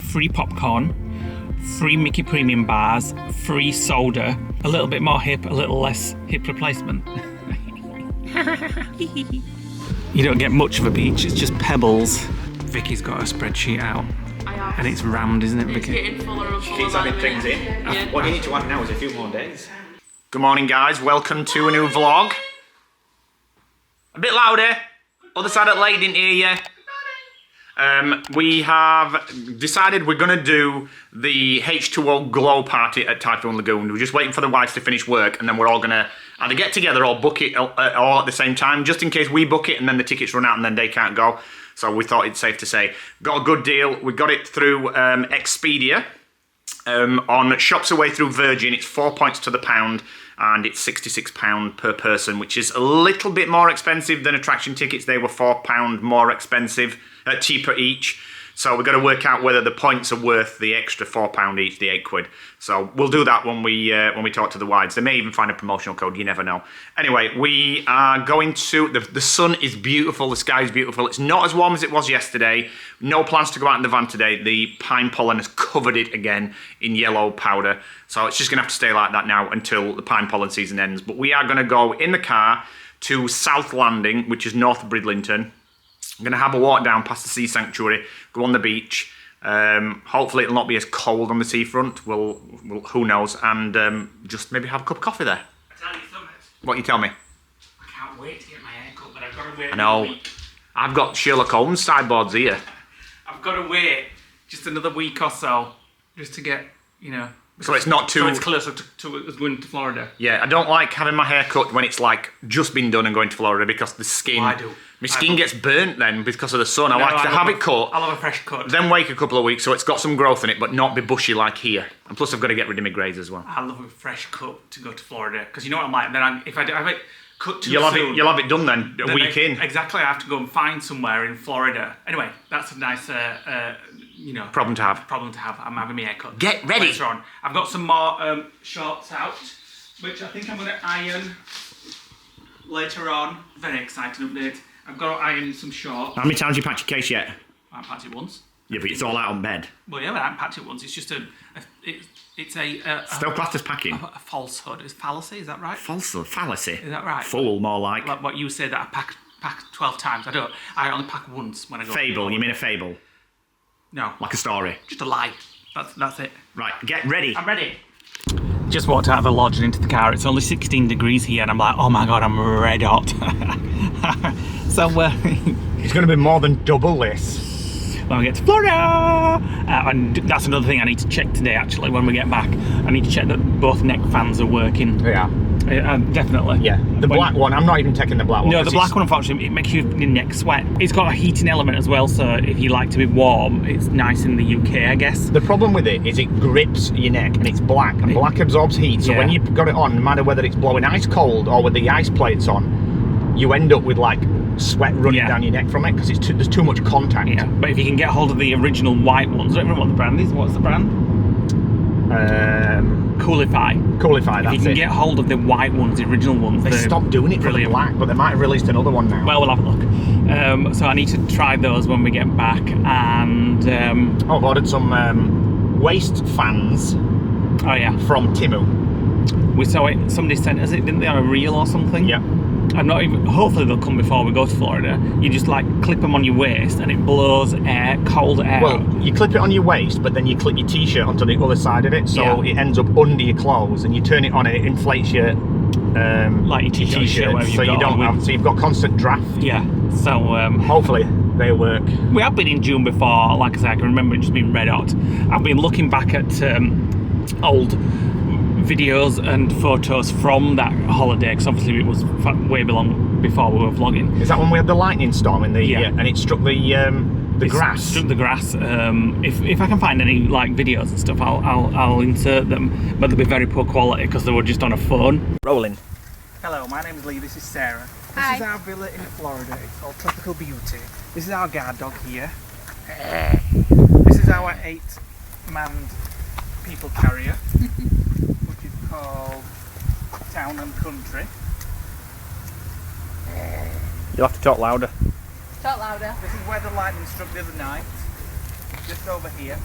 free popcorn, free Mickey Premium bars, free soda, a little bit more hip, a little less hip replacement. You don't get much of a beach, it's just pebbles. Vicky's got her spreadsheet out. I have. And it's rammed, isn't it, Vicky? It's getting fuller and fuller. Keeps adding things in. Yeah. What you need to add now is a few more days. Good morning, guys. Welcome to a new vlog. A bit louder. Other side of the lake, didn't hear you. We have decided we're going to do the H2O glow party at Typhoon Lagoon. We're just waiting for the wives to finish work, and then we're all going to either get together or book it all at the same time, just in case we book it and then the tickets run out and then they can't go. So we thought it's safe to say. Got a good deal. We got it through Expedia. On Shops Away through Virgin, it's 4 points to the pound, and it's £66 per person, which is a little bit more expensive than attraction tickets. They were £4 more expensive, cheaper each. So we've got to work out whether the points are worth the extra £4 each, the £8. So we'll do that when we talk to the wives. They may even find a promotional code. You never know. Anyway, we are going to. The sun is beautiful. The sky is beautiful. It's not as warm as it was yesterday. No plans to go out in the van today. The pine pollen has covered it again in yellow powder. So it's just going to have to stay like that now until the pine pollen season ends. But we are going to go in the car to South Landing, which is north of Bridlington. I'm going to have a walk down past the sea sanctuary, go on the beach. Hopefully it'll not be as cold on the seafront. We'll who knows, and just maybe have a cup of coffee there. I tell you something. What you tell me? I can't wait to get my hair cut, but I've got to wait I know. another week. I've got Sherlock Holmes sideboards here. I've got to wait just another week or so, just to get, you know... So it's not too... So it's closer to going to Florida. Yeah, I don't like having my hair cut when it's like just been done and going to Florida, because the skin... Well, I do. My skin gets burnt then because of the sun. I like to have it cut. I'll have a fresh cut. Then wait a couple of weeks so it's got some growth in it, but not be bushy like here. And plus I've got to get rid of my greys as well. I love a fresh cut to go to Florida, because you know what I'm like. Then if I have it cut too soon, you'll have it done then a week in. Exactly. I have to go and find somewhere in Florida. Anyway, that's a nice, you know, Problem to have. I'm having my hair cut. Get ready. Later on. I've got some more shorts out, which I think I'm going to iron later on. Very exciting update. I've got to iron some shorts. How many times have you packed your case yet? I haven't packed it once. Yeah, but it's all out on bed. Well, yeah, but I haven't packed it once. It's just it's a Still classed as packing. a falsehood. It's fallacy, is that right? Falsehood, fallacy. Is that right? Fool, more like. Like what you say that I pack 12 times. I don't. I only pack once when I go. Fable, you mean a fable? No. Like a story? Just a lie. That's it. Right, get ready. I'm ready. Just walked out of the lodge and into the car. It's only 16 degrees here, and I'm like, oh my god, I'm red hot. So It's going to be more than double this. when we get to Florida, and that's another thing I need to check today. Actually, when we get back, I need to check that both neck fans are working. Yeah. Definitely. Yeah. The black one, I'm not even taking the black one. No, the black one, unfortunately, it makes your neck sweat. It's got a heating element as well, so if you like to be warm, it's nice in the UK, I guess. The problem with it is it grips your neck, and it's black, and black absorbs heat, so when you've got it on, no matter whether it's blowing ice cold or with the ice plates on, you end up with like sweat running down your neck from it, because there's too much contact. Yeah, but if you can get hold of the original white ones, I don't remember what the brand is. What's the brand? Coolify, that's it. If you can get hold of the white ones, the original ones, they stopped doing it for the black, but they might have released another one now. Well, we'll have a look. So I need to try those when we get back, and I've ordered some waist fans. Oh yeah, from Timu. We saw it. Somebody sent us it, didn't they, on a reel or something? Yeah. I'm not even. Hopefully they'll come before we go to Florida. You just like clip them on your waist, and it blows air, cold air. Well, you clip it on your waist, but then you clip your t-shirt onto the other side of it, so it ends up under your clothes, and you turn it on, and it inflates your like your t-shirt, so you don't have. So you've got constant draft. Yeah. So hopefully they'll work. We have been in June before. Like I said, I can remember it just being red hot. I've been looking back at old videos and photos from that holiday, because obviously it was way before we were vlogging. Is that when we had the lightning storm in the and it struck the grass? Struck the grass. If I can find any like videos and stuff, I'll insert them, but they'll be very poor quality because they were just on a phone. Rolling. Hello, my name is Lee. This is Sarah. Hi. This is our villa in Florida. It's called Tropical Beauty. This is our guard dog here. This is our 8-manned people carrier, which is called Town and Country. You'll have to talk louder. Talk louder. This is where the lightning struck the other night, just over here.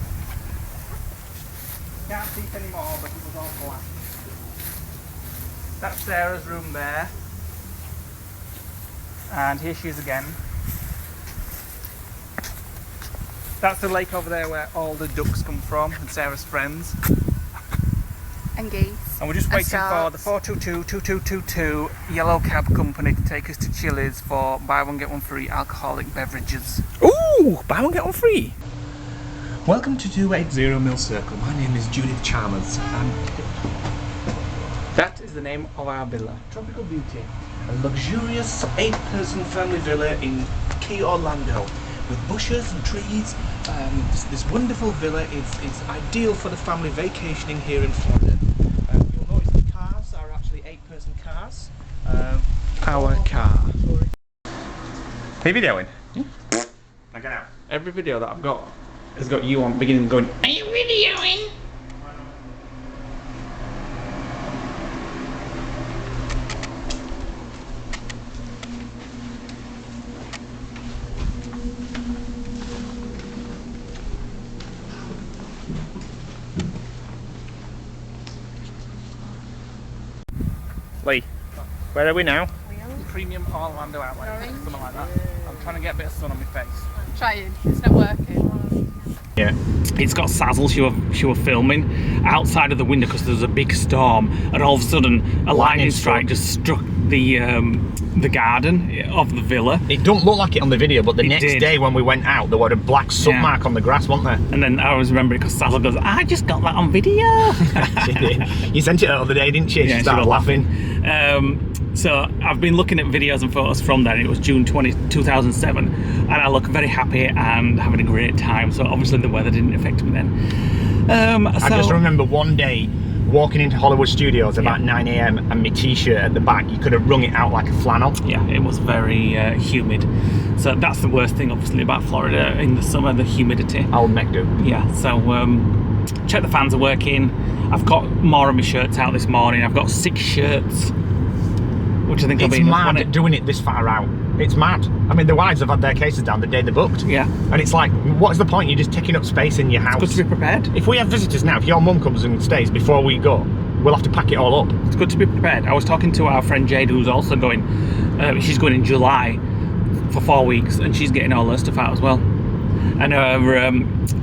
Can't see it anymore, but it was all black. That's Sarah's room there. And here she is again. That's the lake over there where all the ducks come from and Sarah's friends. And geese. And we're just waiting for the 422-2222 yellow cab company to take us to Chili's for buy one get one free alcoholic beverages. Ooh, buy one get one free. Welcome to 280 Mill Circle. My name is Judith Chalmers. That is the name of our villa. Tropical Beauty. A luxurious 8-person family villa in Key Orlando with bushes and trees. This wonderful villa is ideal for the family vacationing here in Florida. You'll notice the cars are actually 8-person cars. Our car. Are you videoing? Now get out. Every video that I've got has got you on beginning going, are you videoing? Leigh, where are we now? Premium Orlando outlet, something like that. I'm trying to get a bit of sun on my face. I'm trying, it's not working. Yeah, it's got Sazzle. She were filming outside of the window because there was a big storm, and all of a sudden a lightning strike just struck the garden of the villa. It don't look like it on the video, but the next day when we went out, there was a black soot mark on the grass, wasn't there? And then I always remember it because Sazzle goes, "I just got that on video." You sent it the other day, didn't she? She started laughing. So I've been looking at videos and photos from then. It was June 2007, and I look very happy and having a great time. So obviously the weather didn't affect me then. I just remember one day walking into Hollywood Studios about 9 AM and my t-shirt at the back, you could have wrung it out like a flannel. Yeah, it was very humid. So that's the worst thing obviously about Florida in the summer, the humidity. I'll make do. Yeah, so check the fans are working. I've got more of my shirts out this morning. I've got 6 shirts, which I think will be enough. It's mad doing it this far out. It's mad. I mean, the wives have had their cases down the day they booked. Yeah. And it's like, what's the point? You're just taking up space in your house. It's good to be prepared. If we have visitors now, if your mum comes and stays before we go, we'll have to pack it all up. It's good to be prepared. I was talking to our friend Jade, who's also going, she's going in July for 4 weeks, and she's getting all her stuff out as well. And her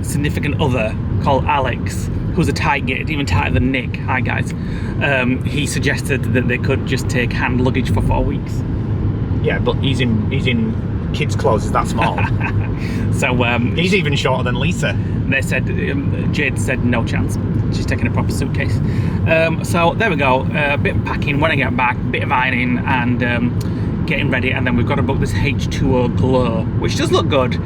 significant other, called Alex, who's a tight git, even tighter than Nick, hi guys, he suggested that they could just take hand luggage for 4 weeks. Yeah, but he's in kids' clothes, is that small? So he's even shorter than Lisa. They said, Jade said no chance. She's taking a proper suitcase. So there we go, a bit of packing when I get back, a bit of ironing and getting ready, and then we've got to book this H2O Glow, which does look good.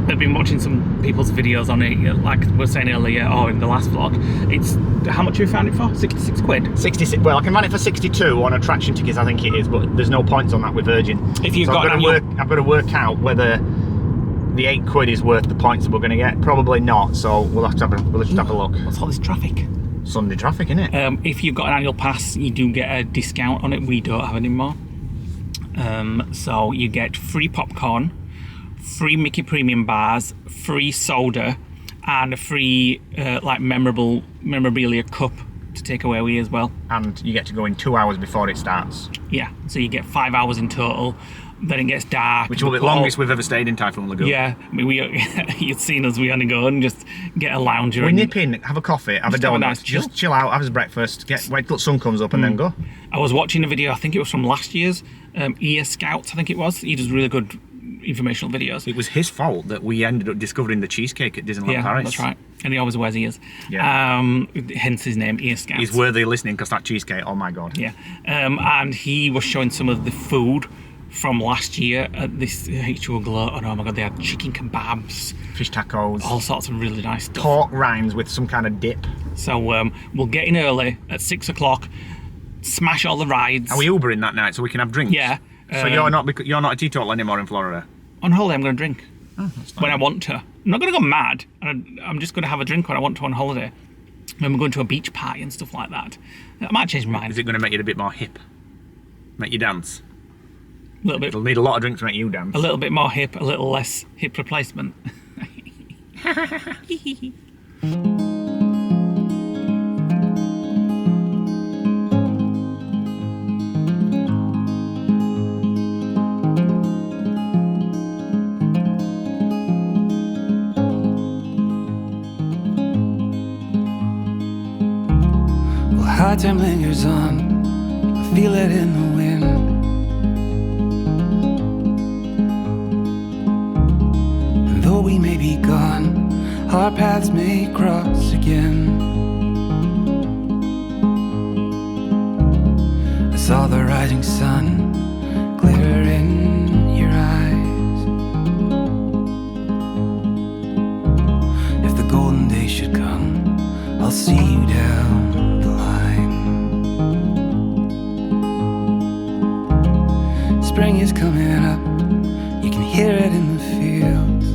I've been watching some people's videos on it, like we were saying earlier, or in the last vlog. It's, how much have you found it for? 66 quid? 66, well I can run it for 62 on attraction tickets I think it is, but there's no points on that with Virgin. If you've so got I've got to work out whether the 8 quid is worth the points that we're going to get. Probably not, so we'll have to have a look. What's all this traffic? Sunday traffic, innit? If you've got an annual pass, you do get a discount on it. We don't have any more. So you get free popcorn, free Mickey Premium bars, free soda, and a free like memorabilia cup to take away with you as well. And you get to go in 2 hours before it starts. Yeah, so you get 5 hours in total. Then it gets dark. Which will be the longest we've ever stayed in Typhoon Lagoon. Yeah, I mean, you'd seen us, we only go and just get a lounger. We nip in, have a coffee, have a donut, nice just chill out, have his breakfast, wait till the sun comes up and then go. I was watching a video, I think it was from last year's Ear Scouts, I think it was. He does really good informational videos. It was his fault that we ended up discovering the cheesecake at Disneyland Paris. That's right. And he always wears ears. Yeah. Hence his name, Ear Scouts. He's worthy of listening because that cheesecake, oh my god. Yeah. And he was showing some of the food from last year at this H2O Glow, and oh my god, they had chicken kebabs, fish tacos, all sorts of really nice stuff. Pork rinds with some kind of dip. So we'll get in early at 6 o'clock, smash all the rides. Are we Ubering that night so we can have drinks? Yeah. So you're not a teetotaler anymore in Florida? On holiday I'm going to drink. Oh, that's fine. When I want to. I'm not going to go mad. I'm just going to have a drink when I want to on holiday. When we're going to a beach party and stuff like that. I might change my mind. Is it going to make you a bit more hip? Make you dance? A little bit. It'll need a lot of drinks to make you dance. A little bit more hip, a little less hip replacement. Our time lingers on, I feel it in the wind. And though we may be gone, our paths may cross again. I saw the rising sun glitter in your eyes. If the golden day should come, I'll see you down the line. Spring is coming up, you can hear it in the fields.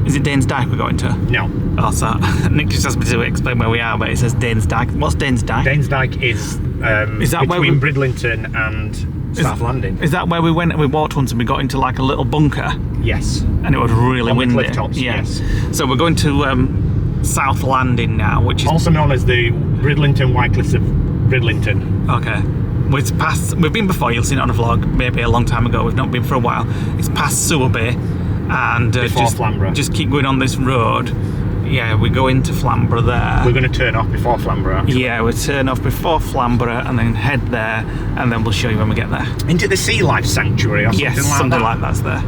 Is it Danes Dyke we're going to? No. Oh, so Nick just asked me to explain where we are, but it says Danes Dyke. What's Danes Dyke? Danes Dyke is that between Bridlington and South Landing. Is that where we went and we walked once and we got into like a little bunker? Yes. And it was really On the windy. cliff tops, yes. So we're going to South Landing now, which is Also known as the Bridlington White Cliffs of Bridlington. okay. We've been before. You'll see it on a vlog, maybe a long time ago. We've not been for a while. It's past Sewer Bay, and Before Flamborough. just keep going on this road. Yeah, we go into Flamborough there. We're going to turn off before Flamborough. Actually. Yeah, we'll turn off before Flamborough and then head there, and then we'll show you when we get there. Into the Sea Life Sanctuary or Yes, something like something that. like that's there.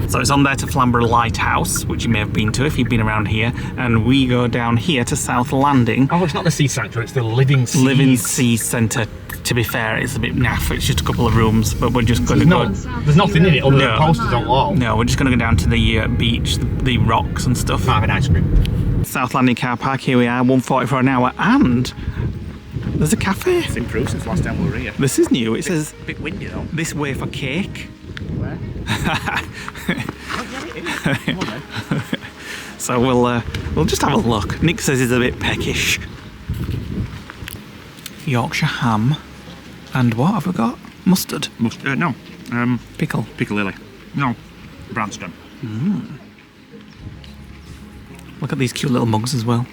So it's on there to Flamborough Lighthouse, which you may have been to if you've been around here, and we go down here to South Landing. Oh, it's not the Sea Sanctuary, it's the Living Sea. Living Sea Centre. To be fair, it's a bit naff. It's just a couple of rooms, but we're just going to go. There's nothing in it other than posters on the wall. No, we're just going to go down to the beach, the rocks and stuff. Might have an ice cream. South Landing car park. Here we are, 1:44 an hour, and there's a cafe. It's improved since last time we were here. This is new. It says A bit windy though. this way for cake. Where? Oh, yeah, it is. Come on then. So we'll just have a look. Nick says he's a bit peckish. Yorkshire ham, and what have we got? Mustard, No. pickle. Piccadilly. No. Branston. Look at these cute little mugs as well.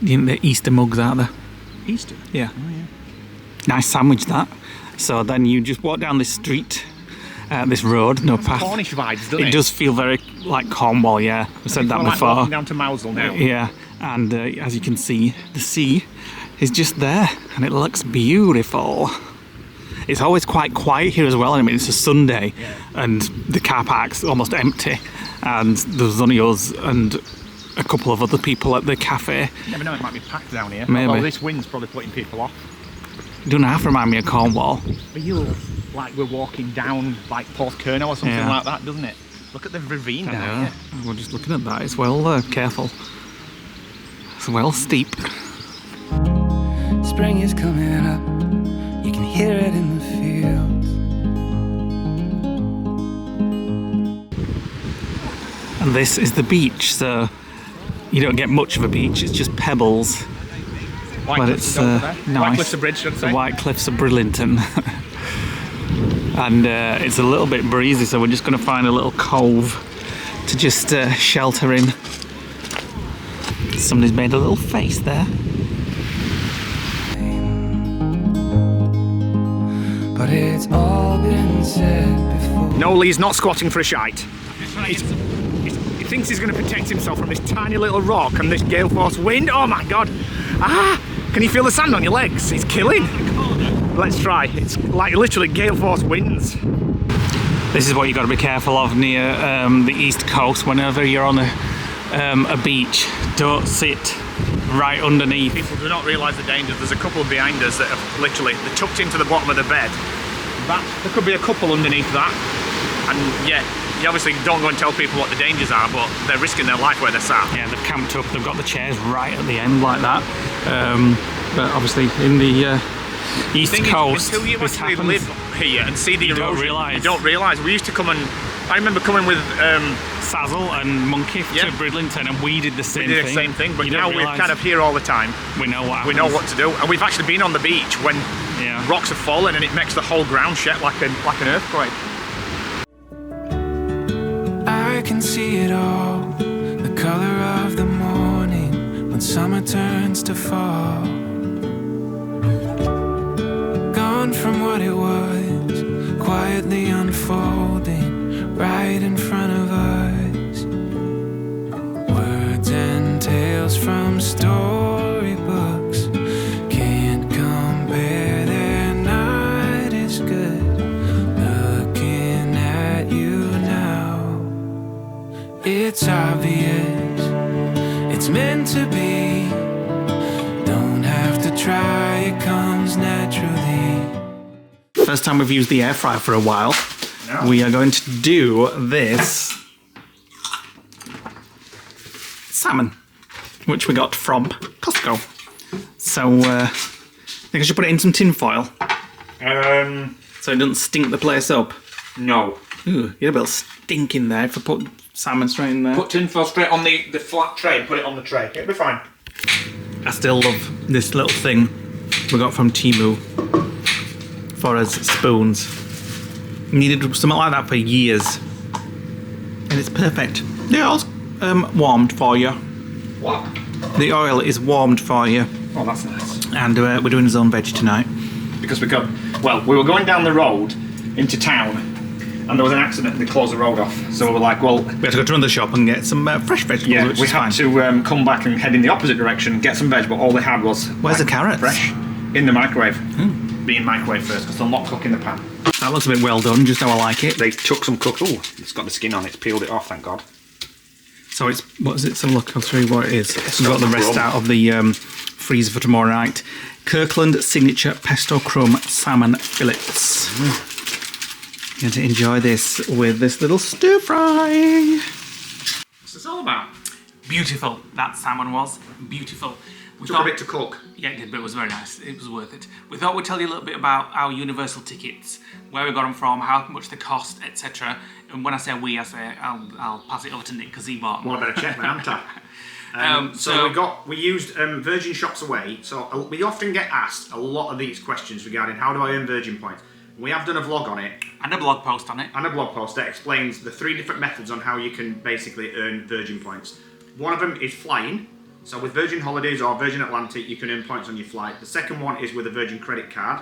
You think they're Easter mugs, aren't they? Easter. Yeah. Nice sandwich that. So then you just walk down this street, this road, no path. Cornish vibes, doesn't it? It does feel very like Cornwall, yeah. We said that Like before. walking down to Mousel now. Yeah, and as you can see, the sea is just there, and it looks beautiful. It's always quite quiet here as well. I mean, it's a Sunday, and the car park's almost empty, and there's only us and a couple of other people at the cafe. You never know, it might be packed down here. Maybe. Although this wind's probably putting people off. Don't half remind me of Cornwall. But you like we're walking down like Porthcurno or something Yeah. like that, doesn't it? Look at the ravine down here. We're just looking at that. It's well careful. It's well steep. Spring is coming up, you can hear it in the fields. And this is the beach, so you don't get much of a beach. It's just pebbles. White But Cliffs it's is over there. nice. White Cliffs of Bridge, should I The say. White Cliffs of Bridlington. And it's a little bit breezy, so we're just going to find a little cove to just shelter in. Somebody's made a little face there. But it's all been said before. No, Lee's not squatting for a shite. He thinks he's going to protect himself from this tiny little rock and this gale force wind. Oh my god! Ah! Can you feel the sand on your legs? It's killing. Let's try. It's like literally gale force winds. This is what you've got to be careful of near the east coast whenever you're on a beach. Don't sit right underneath. People do not realise the dangers. There's a couple behind us that are literally they're tucked into the bottom of the bed. There could be a couple underneath that, and yet you obviously don't go and tell people what the dangers are, but they're risking their life where they're sat. Yeah, they've camped up. They've got the chairs right at the end like that. But obviously in the east coast, Until you this actually happens. live here and see the You don't erosion, realise. you don't realise. We used to come and I remember coming with Sazzle and Monkey Yeah. to Bridlington, and we did the same thing. the same thing, but You don't now we're realise. kind of here all the time. We know what We know what to do, and we've actually been on the beach when Yeah. rocks have fallen and it makes the whole ground shake like an earthquake. I can see it all, the color of the morning when summer turns to fall. Gone from what it was, quietly unfolding right in front of us. Words and tales from storybooks it's obvious. It's meant to be. Don't have to try, it comes naturally. First time we've used the air fryer for a while. No. We are going to do this salmon, which we got from Costco. So I think I should put it in some tin foil so it doesn't stink the place up. No. Ooh, you get a bit of stink in there if I put salmon straight in there. Put tinfoil straight on the flat tray and put it on the tray. It'll be fine. I still love this little thing we got from Temu for us spoons. Needed something like that for years, and it's perfect. The oil's warmed for you. What? The oil is warmed for you, Oh, that's nice. and we're doing his own veg tonight. Because we were going down the road into town, and there was an accident and they closed the road off. So we were like, well, We had to go to another shop and get some fresh vegetables, yeah, which we is had fine. to come back and head in the opposite direction and get some veg, but all they had was Where's the carrots? fresh in the microwave. Being microwave first, because they'll not cook in the pan. That looks a bit well done, just how I like it. They took some cook. Oh, it's got the skin on it. It's peeled it off, thank God. So it's, what is it? So look, I'll show you what it is. We've got the rest out of the freezer for tomorrow night. Kirkland Signature Pesto Crumb Salmon Fillets. Going to enjoy this with this little stir fry. What's this all about? Beautiful, that salmon was. Beautiful. We Took a bit to cook. Yeah, it did, but it was very nice. It was worth it. We thought we'd tell you a little bit about our Universal tickets, where we got them from, how much they cost, etc. And when I say we, I say I'll pass it over to Nick because he bought them. Well, I better check my haven't I? So we used Virgin Shops Away. So we often get asked a lot of these questions regarding how do I earn Virgin points. We have done a vlog on it. And a blog post on it. And a blog post that explains the 3 different methods on how you can basically earn Virgin points. One of them is flying. So with Virgin Holidays or Virgin Atlantic, you can earn points on your flight. The second one is with a Virgin credit card.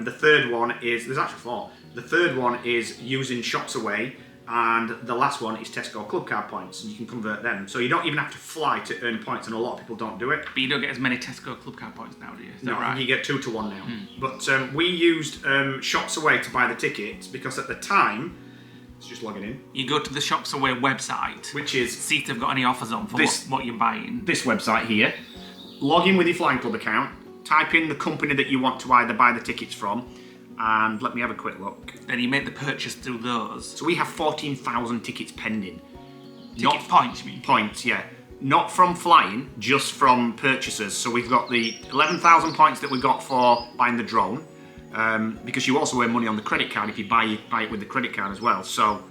The third one is, there's actually 4. The third one is using Shops Away. And the last one is Tesco Club Card points, and you can convert them. So you don't even have to fly to earn points, and a lot of people don't do it. But you don't get as many Tesco Club Card points now, do you? Is that No, right? you get 2 to 1 now. But we used Shops Away to buy the tickets because at the time, it's just logging in, You go to the Shops Away website, which is see if they've got any offers on for what you're buying. this website here. Log in with your Flying Club account, type in the company that you want to either buy the tickets from, and let me have a quick look. Then you make the purchase through those. So we have 14,000 tickets pending. Ticket points, you mean? Points, yeah. Not from flying, just from purchases. So we've got the 11,000 points that we got for buying the drone, because you also earn money on the credit card if you buy it with the credit card as well. So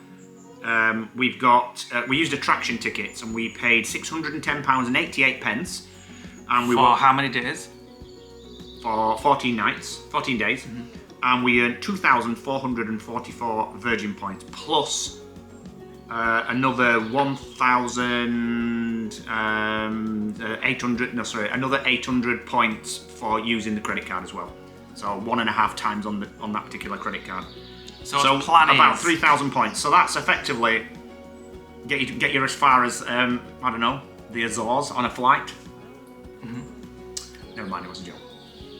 we've got, we used attraction tickets and we paid £610.88, and we For how many days? for 14 days, and we earned 2,444 Virgin points plus another 800 points for using the credit card as well. So 1.5 times on that particular credit card. So So the plan about is 3,000 points. So that's effectively get you as far as I don't know, the Azores on a flight. Never mind, it was a joke.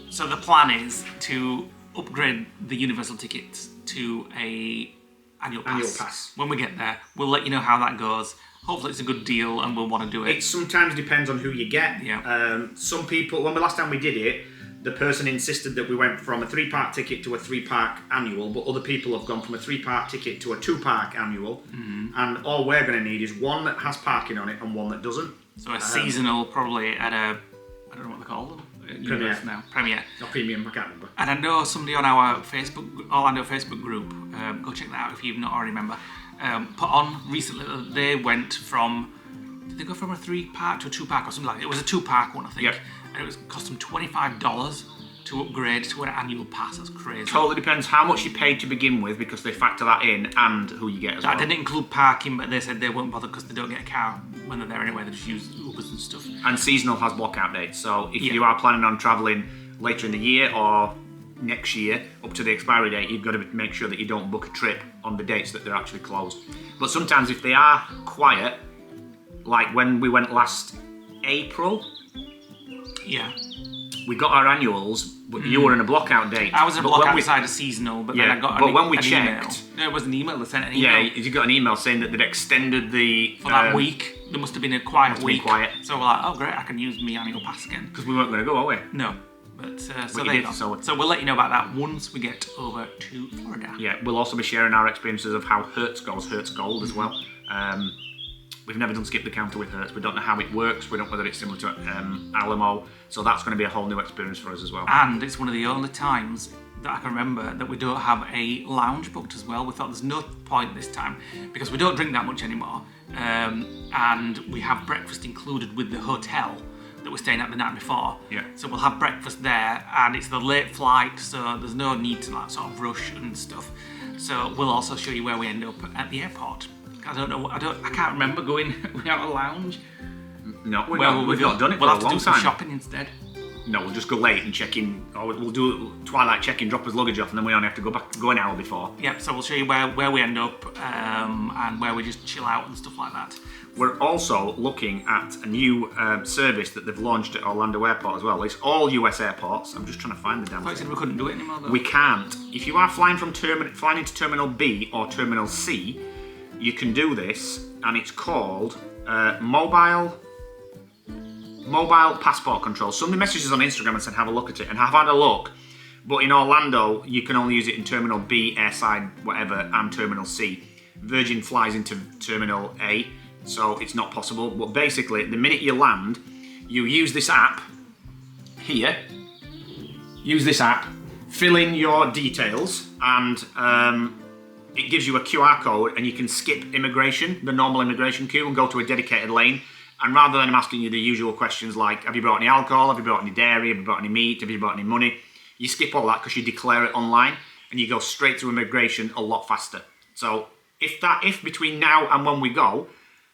So the plan is to upgrade the Universal tickets to a annual pass. When we get there, we'll let you know how that goes. Hopefully it's a good deal and we'll want to do it. It sometimes depends on who you get. Yeah. Some people, when the last time we did it, the person insisted that we went from a 3-park ticket to a 3-park annual, but other people have gone from a 3-park ticket to a 2-park annual, and all we're going to need is one that has parking on it and one that doesn't. So a seasonal, probably at a, I don't know what they call them. Universal now. Premier. Not premium, I can't remember. And I know somebody on our Orlando Facebook group, go check that out if you've not already remember, put on recently that they went from, did they go from a 3-park to a 2-park or something like that? It was a 2-park one, I think. Yep. And it was cost them $25 to upgrade to an annual pass. That's crazy. Totally depends how much you paid to begin with, because they factor that in, and who you get as well. That didn't include parking, but they said they won't bother because they don't get a car when they're there anyway. They just use Ubers and stuff. And seasonal has blockout dates, so if you are planning on travelling later in the year or next year up to the expiry date, you've got to make sure that you don't book a trip on the dates that they're actually closed. But sometimes if they are quiet, like when we went last April, Yeah. we got our annuals, but you were in a blockout date. I was in a But when blockout we- side of seasonal, but Yeah, then I got but when we an checked- email. No, it was an email. They sent an Yeah, email. you got an email saying that they'd extended the... For that week. There must have been a quiet Must have been week. quiet. So we're like, oh great, I can use my annual pass again. Because we weren't going to go, are we? No. But so you there you did, go. so- we'll let you know about that once we get over to Florida. Yeah, we'll also be sharing our experiences of how Hertz goes, Hertz Gold as well. We've never done skip the counter with Hertz. We don't know how it works. We don't know whether it's similar to Alamo. So that's going to be a whole new experience for us as well. And it's one of the only times that I can remember that we don't have a lounge booked as well. We thought there's no point this time because we don't drink that much anymore. And we have breakfast included with the hotel that we're staying at the night before. Yeah. So we'll have breakfast there, and it's the late flight, so there's no need to like sort of rush and stuff. So we'll also show you where we end up at the airport. I don't know. I can't remember going without a lounge. No, we've not done it for We'll a have to long do some time. shopping instead. No, we'll just go late and check in. Or we'll do twilight check-in, drop his luggage off, and then we only have to go an hour before. Yep. So we'll show you where we end up and where we just chill out and stuff like that. We're also looking at a new service that they've launched at Orlando Airport as well. It's all US airports. I'm just trying to find the damn I thought you thing. said we couldn't do it anymore though. We can't. If you are flying into Terminal B or Terminal C, you can do this, and it's called mobile passport control. Somebody messages on Instagram and said have a look at it, and I've had a look. But in Orlando, you can only use it in Terminal B, airside, whatever, and Terminal C. Virgin flies into Terminal A, so it's not possible. But basically, the minute you land, you use this app here. Use this app, fill in your details, and it gives you a QR code, and you can skip immigration, the normal immigration queue, and go to a dedicated lane. And rather than asking you the usual questions like, have you brought any alcohol, have you brought any dairy, have you brought any meat, have you brought any money, you skip all that because you declare it online, and you go straight to immigration a lot faster. So if between now and when we go,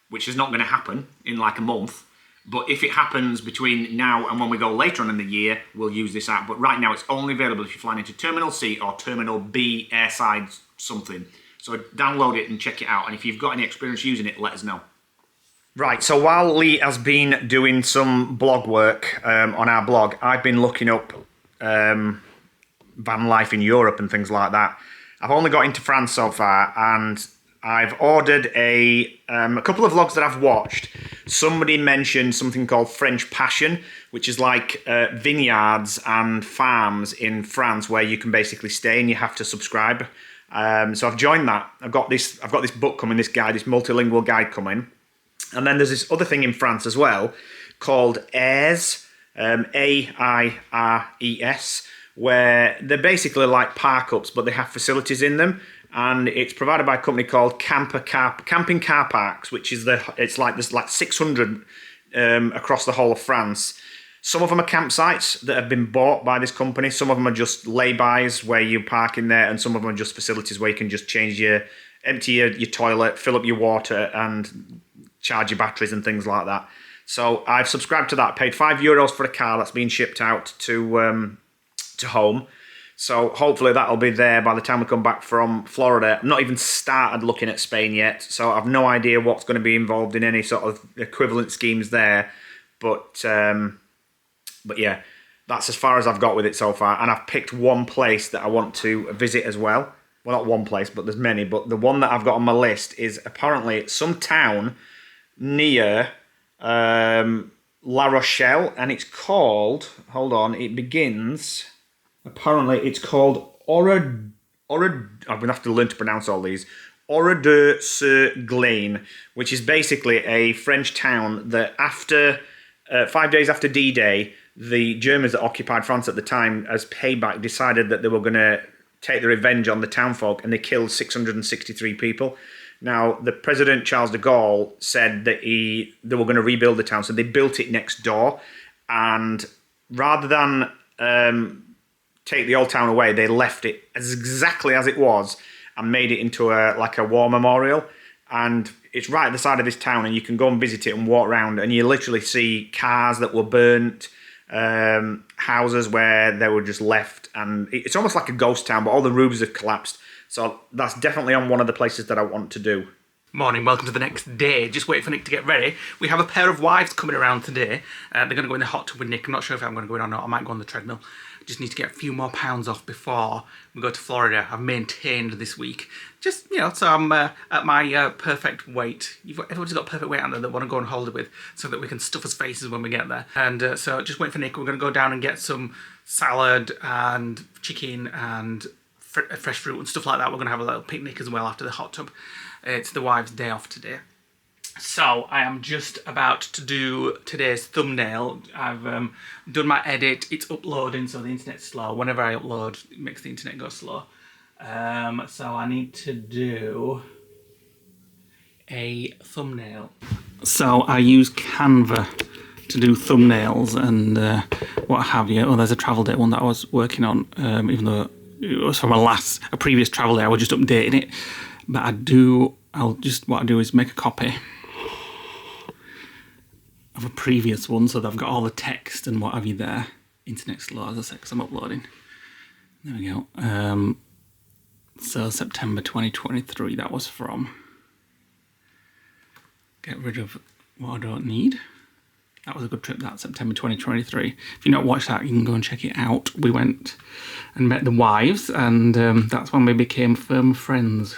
which is not going to happen in like a month, but if it happens between now and when we go later on in the year, we'll use this app. But right now, it's only available if you're flying into Terminal C or Terminal B, airside something. So download it and check it out. And if you've got any experience using it, let us know. Right, so while Lee has been doing some blog work on our blog, I've been looking up van life in Europe and things like that. I've only got into France so far, and I've ordered a couple of vlogs that I've watched. Somebody mentioned something called French Passion, which is like vineyards and farms in France where you can basically stay and you have to subscribe. So I've joined that. I've got this book coming, this multilingual guide coming. And then there's this other thing in France as well called AIRES, AIRES, where they're basically like park-ups, but they have facilities in them. And it's provided by a company called Camping Car Parks, which is there's like 600 across the whole of France. Some of them are campsites that have been bought by this company. Some of them are just lay-bys where you park in there, and some of them are just facilities where you can just empty your toilet, fill up your water, and charge your batteries and things like that. So I've subscribed to that, paid €5 for a car that's been shipped out to home. So hopefully that'll be there by the time we come back from Florida. I've not even started looking at Spain yet, so I've no idea what's going to be involved in any sort of equivalent schemes there. But yeah, that's as far as I've got with it so far. And I've picked one place that I want to visit as well. Well, not one place, but there's many. But the one that I've got on my list is apparently some town near La Rochelle, and it's called, hold on, it begins, apparently it's called I'm going to have to learn to pronounce all these, Orre-de-sur-Glane, which is basically a French town that after 5 days after D-Day, the Germans that occupied France at the time, as payback, decided that they were going to take the revenge on the townfolk, and they killed 663 people. Now, the President Charles de Gaulle said that they were going to rebuild the town, so they built it next door, and rather than take the old town away, they left it exactly as it was and made it into a war memorial. And it's right at the side of this town, and you can go and visit it and walk around, and you literally see cars that were burnt, houses where they were just left, and it's almost like a ghost town, but all the roofs have collapsed. So that's definitely on one of the places that I want to do. Morning, welcome to the next day. Just waiting for Nick to get ready. We have a pair of wives coming around today. They're going to go in the hot tub with Nick. I'm not sure if I'm going to go in or not. I might go on the treadmill. Just need to get a few more pounds off before we go to Florida. I've maintained this week. Just, you know, so I'm at my perfect weight. Everyone's got perfect weight out there that want to go on holiday with so that we can stuff us faces when we get there. And so just waiting for Nick. We're going to go down and get some salad and chicken and fresh fruit and stuff like that. We're going to have a little picnic as well after the hot tub. It's the wives' day off today. So I am just about to do today's thumbnail. I've done my edit. It's uploading, so the internet's slow. Whenever I upload, it makes the internet go slow. So I need to do a thumbnail. So I use Canva to do thumbnails and what have you. Oh, there's a travel day one that I was working on, even though it was from a previous travel day. I was just updating it. But what I do is make a copy of a previous one so that I've got all the text and what have you there. Internet's slow, as I said, because I'm uploading. There we go. So September 2023, that was from. Get rid of what I don't need. That was a good trip, that, September 2023. If you've not watched that, you can go and check it out. We went and met the wives, and that's when we became firm friends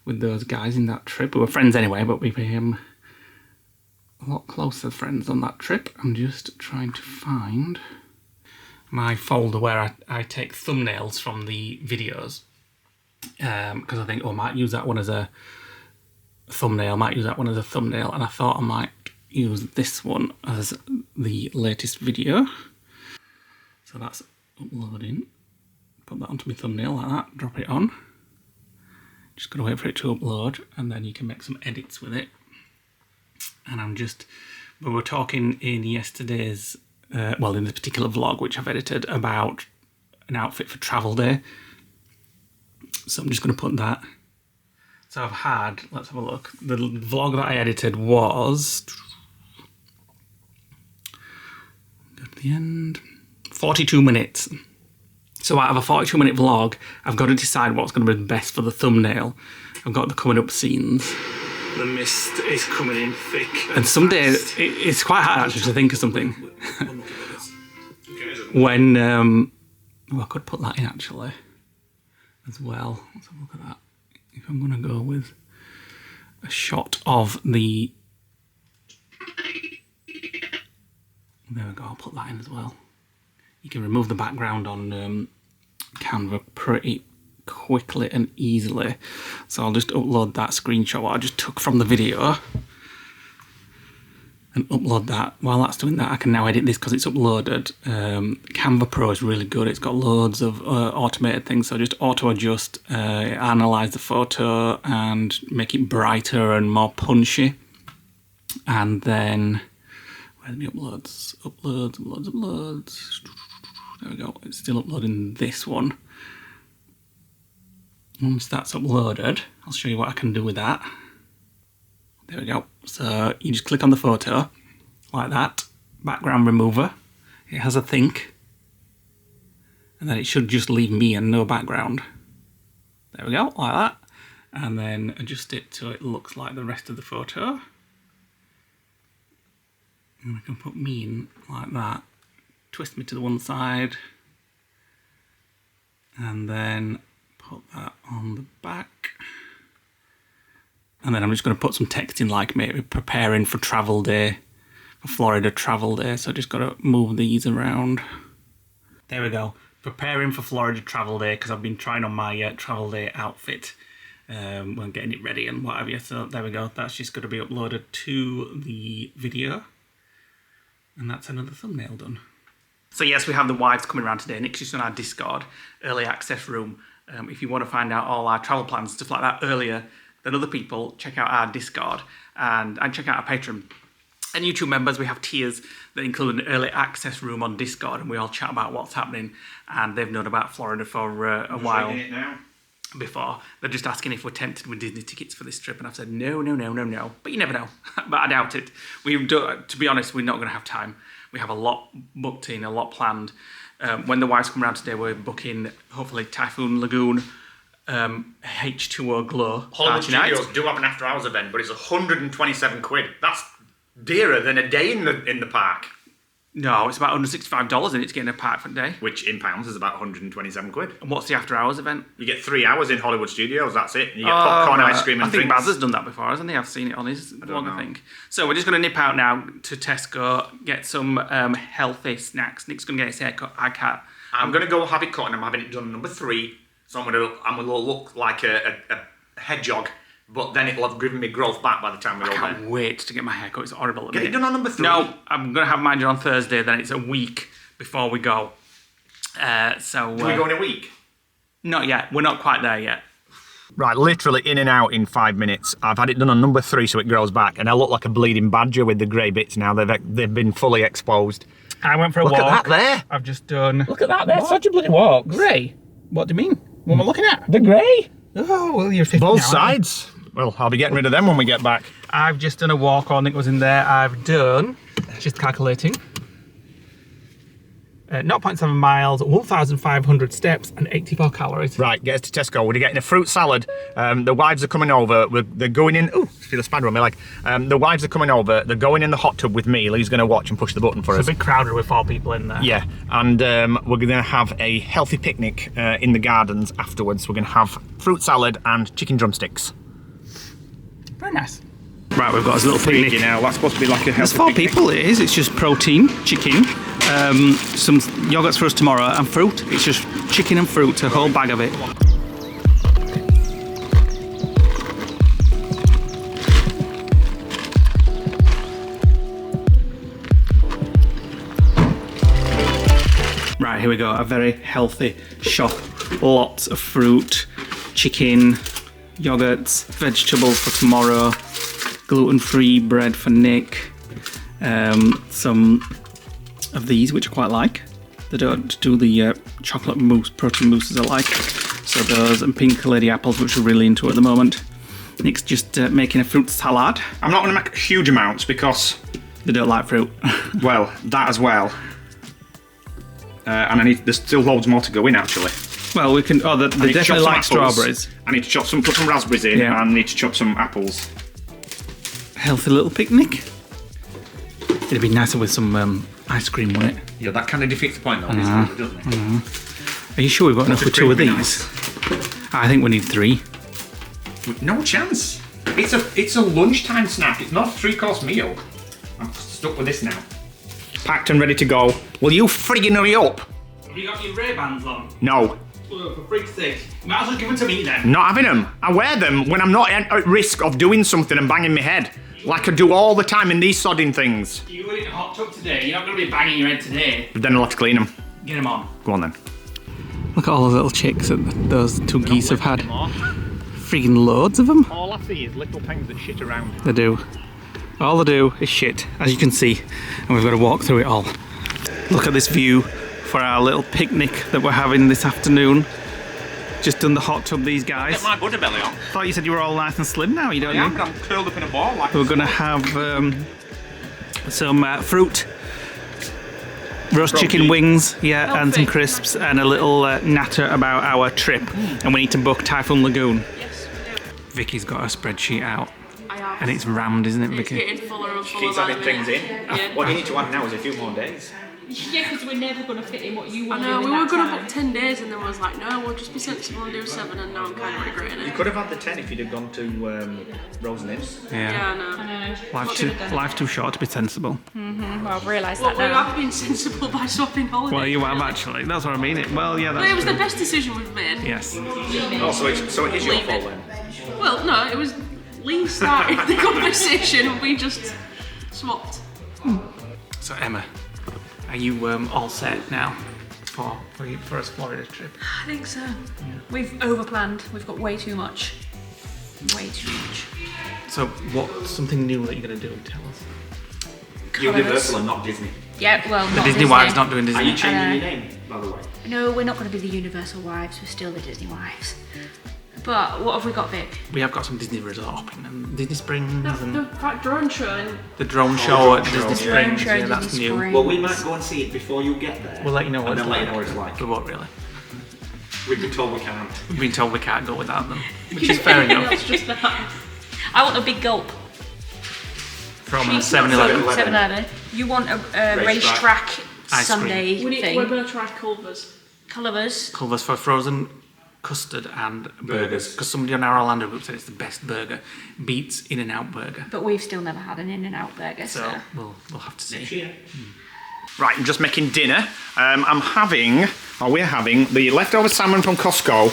with those guys in that trip. We were friends anyway, but we became a lot closer friends on that trip. I'm just trying to find my folder where I take thumbnails from the videos. Because I think, I might use that one as a thumbnail, and I thought I might use this one as the latest video. So that's uploading. Put that onto my thumbnail like that, drop it on. Just gotta wait for it to upload, and then you can make some edits with it. And we were talking in yesterday's, in this particular vlog, which I've edited, about an outfit for travel day. So I'm just gonna put that. So I've had, let's have a look. The vlog that I edited was, go to the end, 42 minutes. So out of a 42-minute vlog, I've got to decide what's going to be best for the thumbnail. I've got the coming up scenes. The mist is coming in thick. And some days, it's quite hard actually to think of something. When, I could put that in actually, as well. Let's have a look at that. If I'm going to go with a shot of the... There we go, I'll put that in as well. You can remove the background on Canva pretty quickly and easily. So I'll just upload that screenshot what I just took from the video and upload that. While that's doing that, I can now edit this because it's uploaded. Canva Pro is really good. It's got loads of automated things. So just auto-adjust, analyze the photo and make it brighter and more punchy. And then, where are the uploads? Uploads. There we go, it's still uploading this one. Once that's uploaded, I'll show you what I can do with that. There we go. So you just click on the photo, like that. Background remover. It has a think. And then it should just leave me and no background. There we go, like that. And then adjust it so it looks like the rest of the photo. And I can put me in like that. Twist me to the one side. And then put that on the back. And then I'm just going to put some text in like maybe preparing for travel day. For Florida travel day. So I just got to move these around. There we go. Preparing for Florida travel day because I've been trying on my travel day outfit. When getting it ready and whatever. So there we go. That's just going to be uploaded to the video. And that's another thumbnail done. So yes, we have the wives coming around today. Nick's just on our Discord, early access room. If you want to find out all our travel plans and stuff like that earlier than other people, check out our Discord and check out our Patreon. And YouTube members, we have tiers that include an early access room on Discord, and we all chat about what's happening. And they've known about Florida for a while before. They're just asking if we're tempted with Disney tickets for this trip, and I've said no. But you never know. But I doubt it. To be honest, we're not going to have time. We have a lot booked in, a lot planned. When the wives come around today, we're booking hopefully Typhoon Lagoon, H2O Glow Hollywood party night. Studios do have an after hours event, but it's 127 quid. That's dearer than a day in the park. No, it's about $165 and it's getting a park for a day. Which in pounds is about 127 quid. And what's the after hours event? You get 3 hours in Hollywood Studios, that's it. You get popcorn, ice cream and I think drinks. Baz has done that before, hasn't he? I've seen it on his vlog, know. I think. So we're just going to nip out now to Tesco, get some healthy snacks. Nick's going to get his haircut. I can't. I'm going to go have it cut and I'm having it done number 3. So I'm going to look like a hedgehog, but then it'll have given me growth back by the time we're all I can't there. wait to get my haircut. It's horrible. Get it done on number 3. No, I'm going to have mine done on Thursday, then it's a week before we go. So Do we go in a week? Not yet. We're not quite there yet. Right, literally in and out in 5 minutes. I've had it done on number 3 so it grows back, and I look like a bleeding badger with the grey bits now. They've been fully exposed. I went for a walk. Look at that there. I've just done... Look at that there. Such a bloody walk. Grey? What do you mean? What am I looking at? The grey. Oh, well, you're 50 Both now, aren't you? sides. Well, I'll be getting rid of them when we get back. I've just done a walk, or Nick was in there. I've done, just calculating, 0.7 miles, 1,500 steps, and 84 calories. Right, get us to Tesco. We're getting a fruit salad. The wives are coming over. They're going in. Ooh, feel a spider on my leg. The wives are coming over. They're going in the hot tub with me. Lee's going to watch and push the button for us. It's a bit crowded with 4 people in there. Yeah, and we're going to have a healthy picnic in the gardens afterwards. We're going to have fruit salad and chicken drumsticks. Very nice. Right, we've got this little picnic. You know, that's supposed to be like a There's healthy 4 picnic. people, it is. It's just protein, chicken, some yogurts for us tomorrow, and fruit. It's just chicken and fruit, a whole bag of it. Right, here we go. A very healthy shop. Lots of fruit, chicken, yogurts, vegetables for tomorrow, gluten-free bread for Nick, some of these which I quite like. They don't do the chocolate mousse, protein mousses I like. So those, and pink lady apples, which we're really into at the moment. Nick's just making a fruit salad. I'm not going to make huge amounts because, They don't like fruit. well, that as well. And there's still loads more to go in actually. Well, we can. Oh, they I need to chop definitely some like apples. strawberries. I need to put some raspberries in, Yeah. and I need to chop some apples. Healthy little picnic. It'd be nicer with some ice cream, wouldn't it? Yeah, that kind of defeats the point though, doesn't it? Are you sure we've got enough for Just 2 of bring me these? I think we need 3. No chance. It's a lunchtime snack. It's not a 3-course meal. I'm stuck with this now. Packed and ready to go. Will you friggin' hurry up? Have you got your Ray-Bans on? No. Oh, for freak's sake. Might as well give them to me then. Not having them. I wear them when I'm not at risk of doing something and banging my head. Like I do all the time in these sodding things. You're going in a hot tub today. You're not going to be banging your head today. But then I'll have to clean them. Get them on. Go on then. Look at all those little chicks that those 2 geese have had. Freaking loads of them. All I see is little things that shit around. They do. All they do is shit, as you can see. And we've got to walk through it all. Look at this view for our little picnic that we're having this afternoon. Just done the hot tub, these guys. Get my butter belly on. Thought you said you were all nice and slim now, you don't Yeah, you? but I'm curled up in a ball like We're going to have some fruit, roast chicken wings, yeah, and some crisps, and a little natter about our trip. And we need to book Typhoon Lagoon. Yes. Vicky's got her spreadsheet out, I have. and it's rammed, isn't it, It's Vicky? getting fuller and fuller. keeps by the having things in. minute. Yeah. What you need to add now is a few more days. Yeah, because we're never going to fit in what you I want. know, we were going to book 10 days and then I was like, no, we'll just be sensible and do 7, and now I'm kind of regretting You it. could have had the 10 if you'd have gone to Rose and Inns. Yeah, I know. I know. Life's too short to be sensible. Well, I've realised Well, that we now. have been sensible by swapping holidays. Well, you have actually. That's what I mean. Well, yeah, But that's it was true. the best decision we've made. Yes. Oh, so it is your Leave fault it. then? Well, no, it was Lee started the conversation and we just swapped. So Emma, are you all set now for a Florida trip? I think so. We've overplanned. We've got way too much. Way too much. So what's something new that you're going to do? Tell us. Universal and not Disney. Yeah, well, The not Disney wives not doing Disney. Are you changing your name, by the way? No, we're not going to be the Universal wives. We're still the Disney wives. But what have we got, Vic? We have got some Disney resort hopping and Disney Springs and The drone show and the drone show at Disney Drone Springs. show, Yeah, that's Disney new. Springs. Well, we might go and see it before you get there. We'll let you know what And it's then let you like. know what it's like. We won't really. We've been told we can't. We've been told we can't go without them, which is fair enough. That's just that. I want a big gulp. From 7-Eleven. 7-Eleven. You want a racetrack Ice Sunday thing. We're going to try Culver's. Culver's For frozen custard and burgers, because somebody on our Orlando group said it's the best burger, beats In-N-Out burger. But we've still never had an In-N-Out burger, So we'll have to see. Right, I'm just making dinner. We're having the leftover salmon from Costco,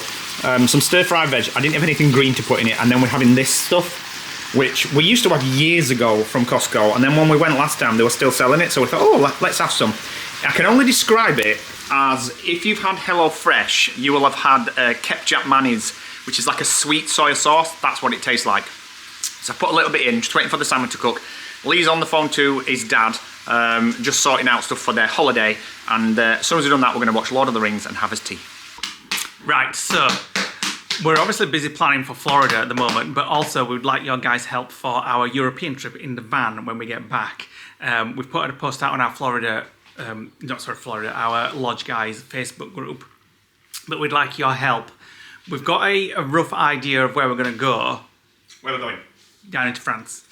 some stir-fried veg. I didn't have anything green to put in it, and then we're having this stuff, which we used to have years ago from Costco, and then when we went last time, they were still selling it, so we thought, oh, let's have some. I can only describe it as if you've had HelloFresh, you will have had ketchup mayonnaise, which is like a sweet soy sauce. That's what it tastes like. So I put a little bit in, just waiting for the salmon to cook. Lee's on the phone to his dad, just sorting out stuff for their holiday. And as soon as we've done that, we're going to watch Lord of the Rings and have his tea. Right, so we're obviously busy planning for Florida at the moment, but also we'd like your guys' help for our European trip in the van when we get back. We've put a post out on our our Lodge Guys Facebook group, but we'd like your help. We've got a rough idea of where we're going to go. Where are we going? Down into France.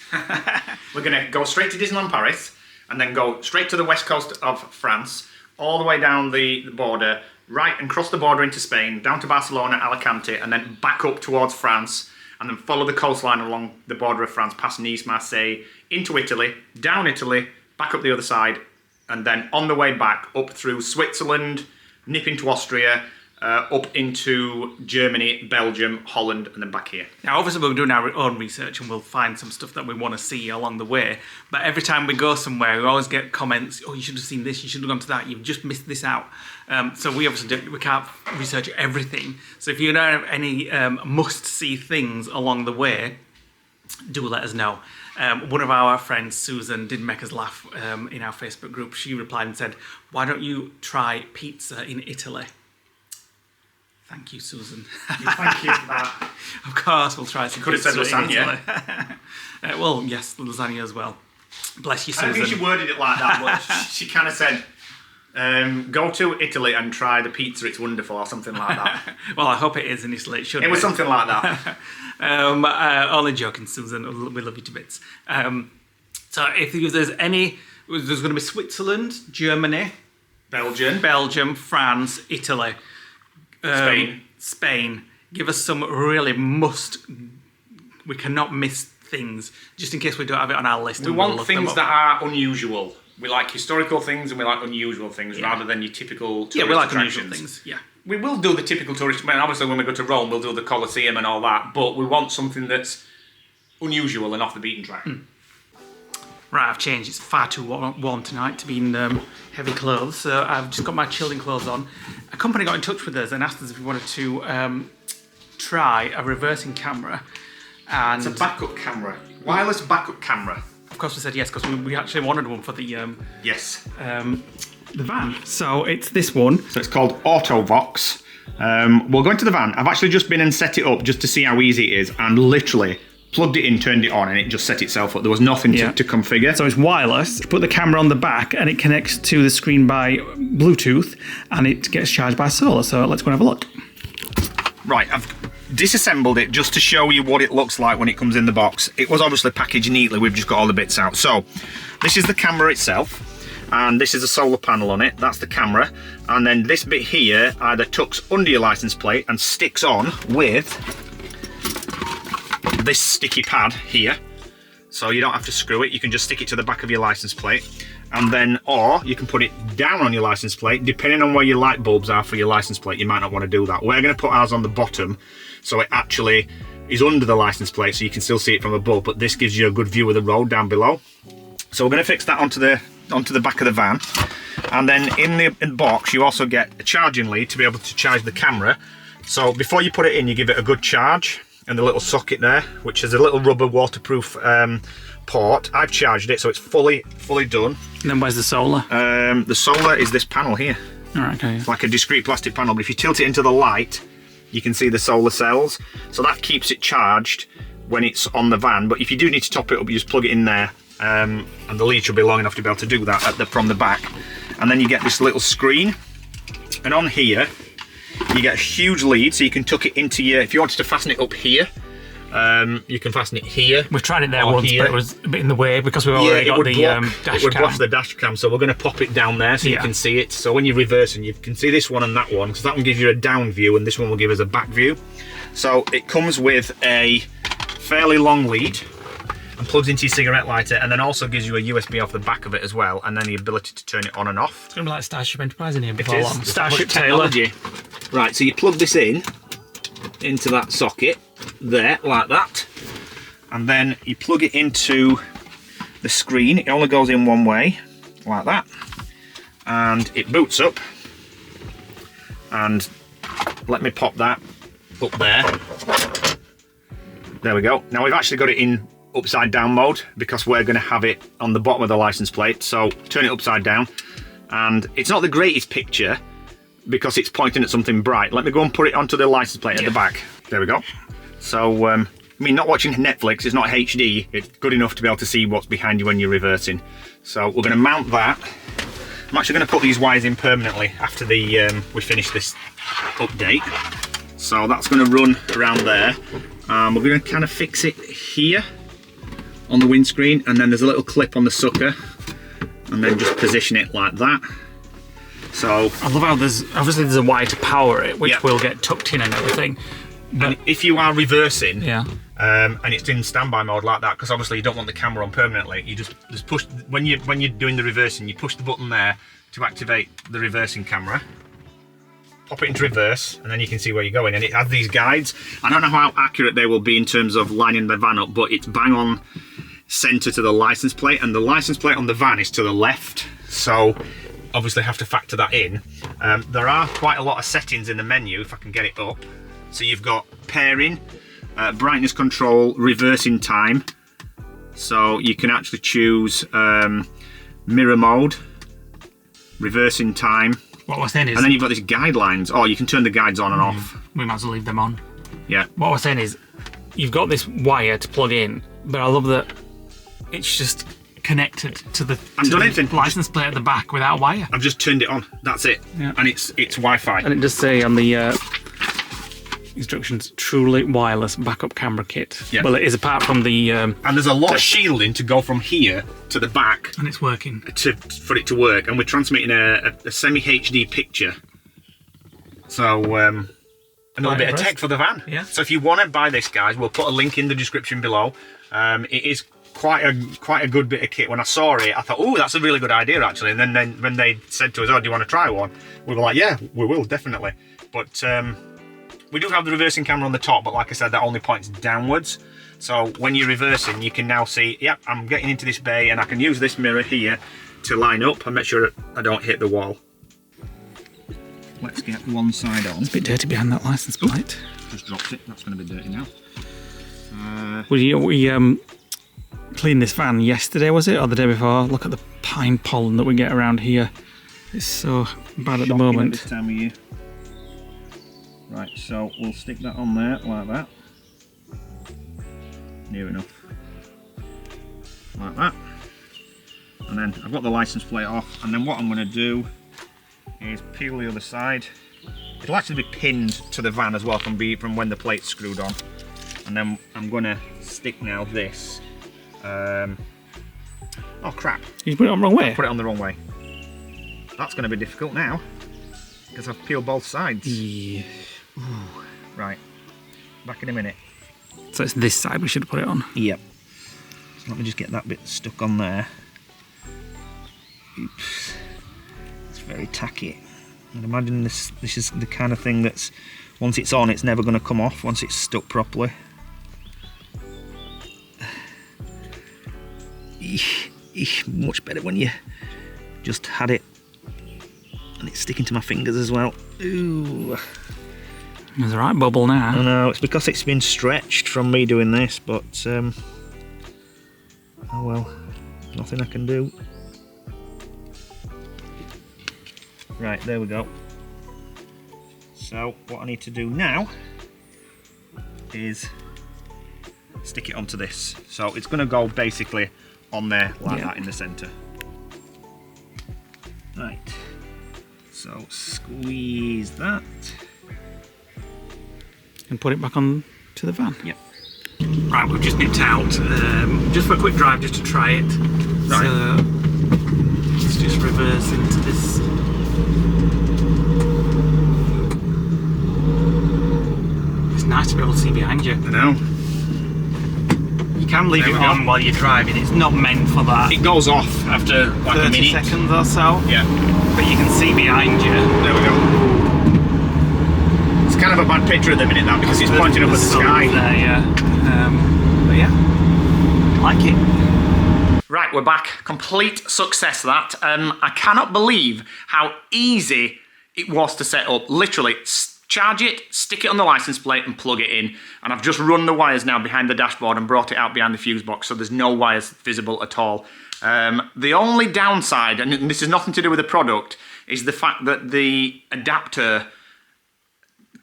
We're going to go straight to Disneyland Paris, and then go straight to the west coast of France, all the way down the border, right and cross the border into Spain, down to Barcelona, Alicante, and then back up towards France, and then follow the coastline along the border of France, past Nice, Marseille, into Italy, down Italy, back up the other side, and then on the way back up through Switzerland, nip into Austria, up into Germany, Belgium, Holland, and then back here. Now, obviously, we're doing our own research and we'll find some stuff that we want to see along the way. But every time we go somewhere, we always get comments, oh, you should have seen this, you should have gone to that, you've just missed this out. So we obviously we can't research everything. So if you know of any must-see things along the way, do let us know. One of our friends, Susan, did make us laugh in our Facebook group. She replied and said, why don't you try pizza in Italy? Thank you, Susan. Thank you for that. Of course, we'll try some Could have said pizza in lasagna. Italy. Well, yes, lasagna as well. Bless you, I Susan. don't think she worded it like that, but she kind of said, go to Italy and try the pizza, it's wonderful, or something like that. Well, I hope it is in Italy. It should It was be. something like that. Only joking, Susan. We love you to bits. So if there's any, there's going to be Switzerland, Germany, Belgium, France, Italy, Spain. Give us some really we cannot miss things, just in case we don't have it on our list. We want things that are unusual. We like historical things and we like unusual things rather than your typical tourist we like attractions. unusual things. Yeah. We will do the typical tourist. I mean, obviously, when we go to Rome, we'll do the Colosseum and all that. But we want something that's unusual and off the beaten track. Right, I've changed. It's far too warm tonight to be in heavy clothes, so I've just got my chilling clothes on. A company got in touch with us and asked us if we wanted to try a reversing camera. And It's a backup camera, wireless backup camera. of course, we said yes because we actually wanted one for the Yes. the van. So it's this one. So it's called AutoVox. We'll go into the van. I've actually just been and set it up just to see how easy it is, and literally plugged it in, turned it on, and it just set itself up. There was nothing to configure. So it's wireless. You put the camera on the back and it connects to the screen by Bluetooth and it gets charged by solar. So let's go and have a look. Right, I've disassembled it just to show you what it looks like when it comes in the box. It was obviously packaged neatly. We've just got all the bits out. So this is the camera itself, and this is a solar panel on it. That's the camera. And then this bit here either tucks under your license plate and sticks on with this sticky pad here, so you don't have to screw it. You can just stick it to the back of your license plate, and then, or you can put it down on your license plate. Depending on where your light bulbs are for your license plate, you might not want to do that. We're going to put ours on the bottom, so it actually is under the license plate, so you can still see it from above, but this gives you a good view of the road down below. So we're going to fix that onto the back of the van, and then in the box you also get a charging lead to be able to charge the camera. So before you put it in, you give it a good charge, and the little socket there, which is a little rubber waterproof port. I've charged it, so it's fully done. And then where's the solar? The solar is this panel here. All right, okay. It's like a discrete plastic panel, but if you tilt it into the light, you can see the solar cells. So that keeps it charged when it's on the van. But if you do need to top it up, you just plug it in there, and the lead should be long enough to be able to do that from the back. And then you get this little screen, and on here You get a huge lead, so you can tuck it into your, if you wanted to fasten it up here, you can fasten it here. We've tried it there or once, here. but it was a bit in the way because we've already got the dash it would cam. block the dash cam, so we're going to pop it down there so you can see it. So when you're reversing, you can see this one and that one, because that one gives you a down view and this one will give us a back view. So it comes with a fairly long lead and plugs into your cigarette lighter, and then also gives you a USB off the back of it as well, and then the ability to turn it on and off. It's going to be like Starship Enterprise in here It before is. long. It's Starship technology. Right, so you plug this in into that socket there, like that, and then you plug it into the screen. It only goes in one way, like that, and it boots up. And let me pop that up there. There we go. Now we've actually got it in upside down mode because we're going to have it on the bottom of the license plate. So turn it upside down, and it's not the greatest picture because it's pointing at something bright. Let me go and put it onto the license plate at the back. There we go. So I mean, not watching Netflix, it's not HD, it's good enough to be able to see what's behind you when you're reversing. So we're going to mount that. I'm actually going to put these wires in permanently after the we finish this update. So that's going to run around there. We're going to kind of fix it here on the windscreen, and then there's a little clip on the sucker, and then just position it like that. So I love how there's a wire to power it, which will get tucked in and everything. But and if you are reversing, and it's in standby mode like that, because obviously you don't want the camera on permanently. You just push when you're doing the reversing. You push the button there to activate the reversing camera. Pop it into reverse, and then you can see where you're going. And it has these guides. I don't know how accurate they will be in terms of lining the van up, but it's bang on centre to the license plate, and the license plate on the van is to the left. So obviously have to factor that in. There are quite a lot of settings in the menu if I can get it up. So you've got pairing, brightness control, reversing time. So you can actually choose mirror mode, reversing time. what we're saying is, And then you've got these guidelines. Oh, you can turn the guides on and off. we might as well leave them on. Yeah. What we're saying is, you've got this wire to plug in, but I love that it's just connected to the, license plate at the back without a wire. I've just turned it on. That's it. Yeah. And it's Wi-Fi. And it does say on the instructions, truly wireless backup camera kit. Yeah. Well, it is, apart from the... And there's a lot of shielding to go from here to the back and it's working. for it to work. And we're transmitting a semi-HD picture. So, another bit of tech for the van. Yeah. So if you want to buy this, guys, we'll put a link in the description below. It is quite a good bit of kit. When I saw it, I thought, oh, that's a really good idea, actually. And then when they said to us, oh, do you want to try one? We were like, yeah, we will, definitely. But we do have the reversing camera on the top, but like I said, that only points downwards. So when you're reversing, you can now see, yep, I'm getting into this bay, and I can use this mirror here to line up and make sure I don't hit the wall. Let's get one side on. It's a bit dirty behind that license plate. Just dropped it. That's going to be dirty now. We cleaned this van yesterday, was it, or the day before? Look at the pine pollen that we get around here. It's so bad at the moment. This time of year. Right, so we'll stick that on there like that. Near enough. Like that. And then I've got the license plate off, and then what I'm going to do is peel the other side. It'll actually be pinned to the van as well from when the plate's screwed on. And then I'm going to stick now this. Oh crap. You put it on the wrong way? Put it on the wrong way. That's going to be difficult now, because I've peeled both sides. Yeah. Right, back in a minute. So it's this side we should put it on? Yep. So let me just get that bit stuck on there. Oops. It's very tacky. I'd imagine this is the kind of thing that's, once it's on, it's never going to come off once it's stuck properly. Much better when you just had it and it's sticking to my fingers as well. Ooh. There's a right bubble now. I know, it's because it's been stretched from me doing this, but oh well, nothing I can do. Right, there we go. So what I need to do now is stick it onto this. So it's going to go basically on there like that in the centre. Right, so squeeze that. and put it back on to the van. Yep. Right, we've just nipped out just for a quick drive just to try it. Right. So let's just reverse into this. It's nice to be able to see behind you. I know. You can leave it on while you're driving. It's not meant for that. It goes off after like 30 a minute. seconds or so. Yeah. But you can see behind you. There we go. It's kind of a bad picture at the minute, that, because it's pointing up at the sky. There, yeah. But yeah, like it. Right, we're back. Complete success, that. I cannot believe how easy it was to set up. Literally, charge it, stick it on the license plate and plug it in. And I've just run the wires now behind the dashboard and brought it out behind the fuse box, so there's no wires visible at all. The only downside, and this has nothing to do with the product, is the fact that the adapter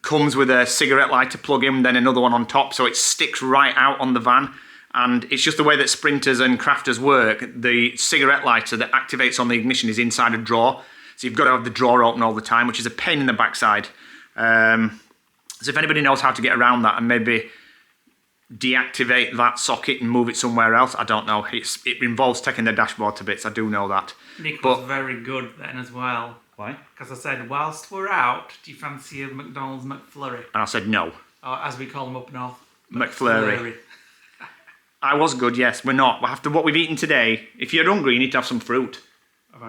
comes with a cigarette lighter plug-in, then another one on top, so it sticks right out on the van. And it's just the way that sprinters and crafters work. The cigarette lighter that activates on the ignition is inside a drawer, so you've got to have the drawer open all the time, which is a pain in the backside. So if anybody knows how to get around that and maybe deactivate that socket and move it somewhere else, I don't know. It involves taking the dashboard to bits, I do know that. Nick was very good then as well. Why? Because I said, whilst we're out, do you fancy a McDonald's McFlurry? And I said no. Or as we call them up north, McFlurry. I was good, yes. We're not. After what we've eaten today, if you're hungry, you need to have some fruit. I've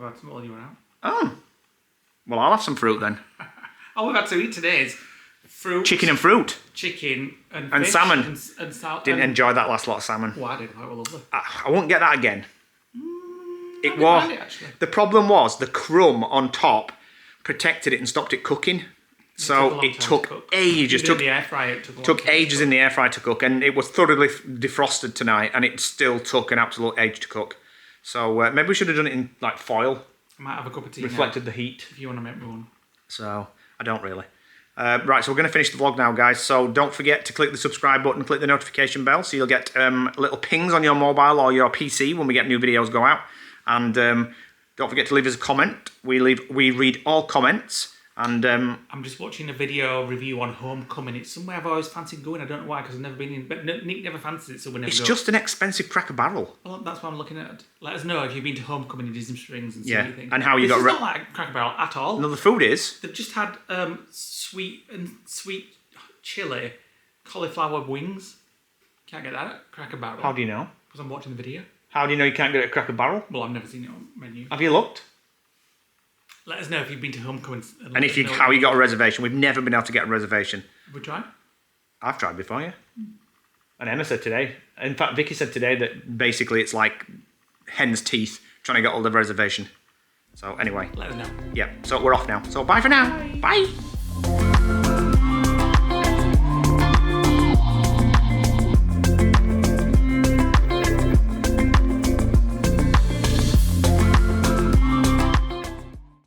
had some while you were out. Oh. Well, I'll have some fruit then. All we've had to eat today is fruit. Chicken and fruit. Chicken and fish salmon. And salt. Didn't enjoy that last lot of salmon. Oh, I did. That was lovely. I won't get that again. It was. Actually. The problem was the crumb on top protected it and stopped it cooking. So it took ages. Took the air fryer. Took ages in the air fryer to cook, and it was thoroughly defrosted tonight, and it still took an absolute age to cook. So maybe we should have done it in like foil. I might have a cup of tea. Reflected the heat. If you want to make me one. So I don't really. Right, so we're going to finish the vlog now, guys. So don't forget to click the subscribe button, click the notification bell, so you'll get little pings on your mobile or your PC when we get new videos go out. And don't forget to leave us a comment. We read all comments. And I'm just watching a video review on Homecoming. It's somewhere I've always fancied going. I don't know why, because I've never been in. But Nick never fancies it, so we never it's go. just an expensive Cracker Barrel. Well, that's what I'm looking at. Let us know if you've been to Homecoming in Disney Springs and see yeah. what you think. And how you this got. It's not like Cracker Barrel at all. No, the food is. They've just had sweet chili cauliflower wings. Can't get that at Cracker Barrel. How do you know? Because I'm watching the video. How do you know you can't get it at Cracker Barrel? Well, I've never seen it on menu. Have you looked? Let us know if you've been to Homecoming. And if how you got a reservation. We've never been able to get a reservation. Have we tried? I've tried before, yeah. And Emma said today. In fact, Vicky said today that basically it's like hen's teeth trying to get all the reservation. So anyway. Let us know. Yeah, so we're off now. So bye for now. Bye.